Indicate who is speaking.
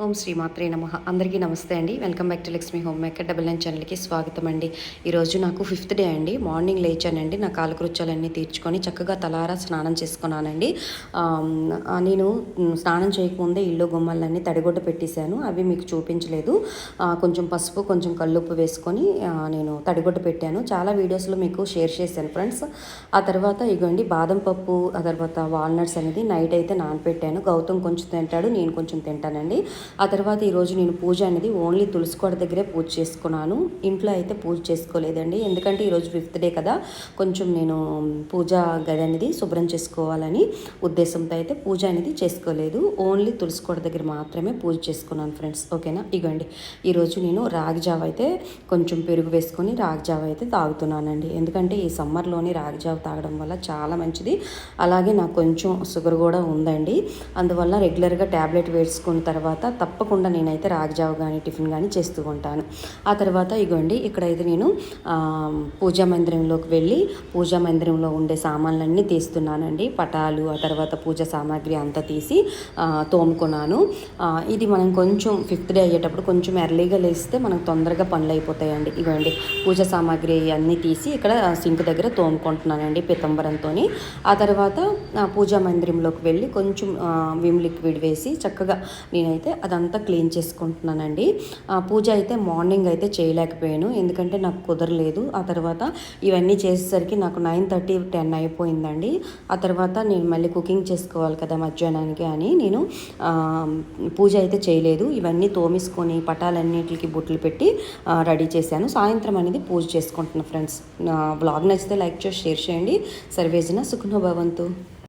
Speaker 1: ఓం శ్రీ మాత్రే నమః. అందరికీ నమస్తే అండి. Welcome back to Lakshmi home maker 9 ఛానల్కి స్వాగతం అండి. ఈరోజు నాకు 5th డే అండి. మార్నింగ్ లేచానండి, నా కాలకృత్యాలన్నీ తీర్చుకొని చక్కగా తలారా స్నానం చేసుకున్నానండి. నేను స్నానం చేయకముందే ఇల్లు గుమ్మలన్నీ తడిగుడ్డ పెట్టేశాను, అవి మీకు చూపించలేదు. కొంచెం పసుపు, కొంచెం కల్లుప్పు వేసుకొని నేను తడిగుడ్డ పెట్టాను. చాలా వీడియోస్లో మీకు షేర్ చేశాను ఫ్రెండ్స్. ఆ తర్వాత ఇగోండి బాదం పప్పు, ఆ తర్వాత వాల్నట్స్ అనేది నైట్ అయితే నానపెట్టాను. గౌతమ్ కొంచెం తింటాడు, నేను కొంచెం తింటానండి. ఆ తర్వాత ఈరోజు నేను పూజ అనేది ఓన్లీ తులసి కోట దగ్గరే పూజ చేసుకున్నాను. ఇంట్లో అయితే పూజ చేసుకోలేదండి, ఎందుకంటే ఈరోజు 5th డే కదా, కొంచెం నేను పూజ గది అనేది శుభ్రం చేసుకోవాలని ఉద్దేశంతో అయితే పూజ అనేది చేసుకోలేదు. ఓన్లీ తులసి కోట దగ్గర మాత్రమే పూజ చేసుకున్నాను ఫ్రెండ్స్. ఓకేనా. ఇగోండి ఈరోజు నేను రాగి జావ అయితే కొంచెం పెరుగు వేసుకొని రాగి జావ అయితే తాగుతున్నానండి. ఎందుకంటే ఈ సమ్మర్లోని రాగి జావ తాగడం వల్ల చాలా మంచిది. అలాగే నాకు కొంచెం షుగర్ కూడా ఉందండి, అందువల్ల రెగ్యులర్గా ట్యాబ్లెట్ వేసుకున్న తర్వాత తప్పకుండా నేనైతే రాగి జావ కానీ టిఫిన్ కానీ చేస్తూ ఉంటాను. ఆ తర్వాత ఇగోండి ఇక్కడైతే నేను పూజా మందిరంలోకి వెళ్ళి పూజా మందిరంలో ఉండే సామాన్లన్నీ తీస్తున్నానండి. పటాలు, ఆ తర్వాత పూజ సామాగ్రి అంతా తీసి తోముకున్నాను. ఇది మనం కొంచెం 5th డే అయ్యేటప్పుడు కొంచెం ఎర్లీగా లేస్తే మనకు తొందరగా పనులు అయిపోతాయండి. ఇవ్వండి పూజ సామాగ్రి అన్నీ తీసి ఇక్కడ సింక్ దగ్గర తోముకుంటున్నానండి పితంబరంతో. ఆ తర్వాత పూజా మందిరంలోకి వెళ్ళి కొంచెం విమ్ లిక్విడ్ వేసి చక్కగా నేనైతే అదంతా క్లీన్ చేసుకుంటున్నానండి. పూజ అయితే మార్నింగ్ అయితే చేయలేకపోయాను, ఎందుకంటే నాకు కుదరలేదు. ఆ తర్వాత ఇవన్నీ చేసేసరికి నాకు 9:30, 10 అయిపోయిందండి. ఆ తర్వాత నేను మళ్ళీ కుకింగ్ చేసుకోవాలి కదా మధ్యాహ్నానికి అని నేను పూజ అయితే చేయలేదు. ఇవన్నీ తోమేసుకొని పటాలన్నిటికి బొట్లు పెట్టి రెడీ చేశాను. సాయంత్రం అనేది పూజ చేసుకుంటున్నాను ఫ్రెండ్స్. బ్లాగ్ నచ్చితే లైక్ చేసి షేర్ చేయండి. సర్వేజన సుఖనో భవంతు.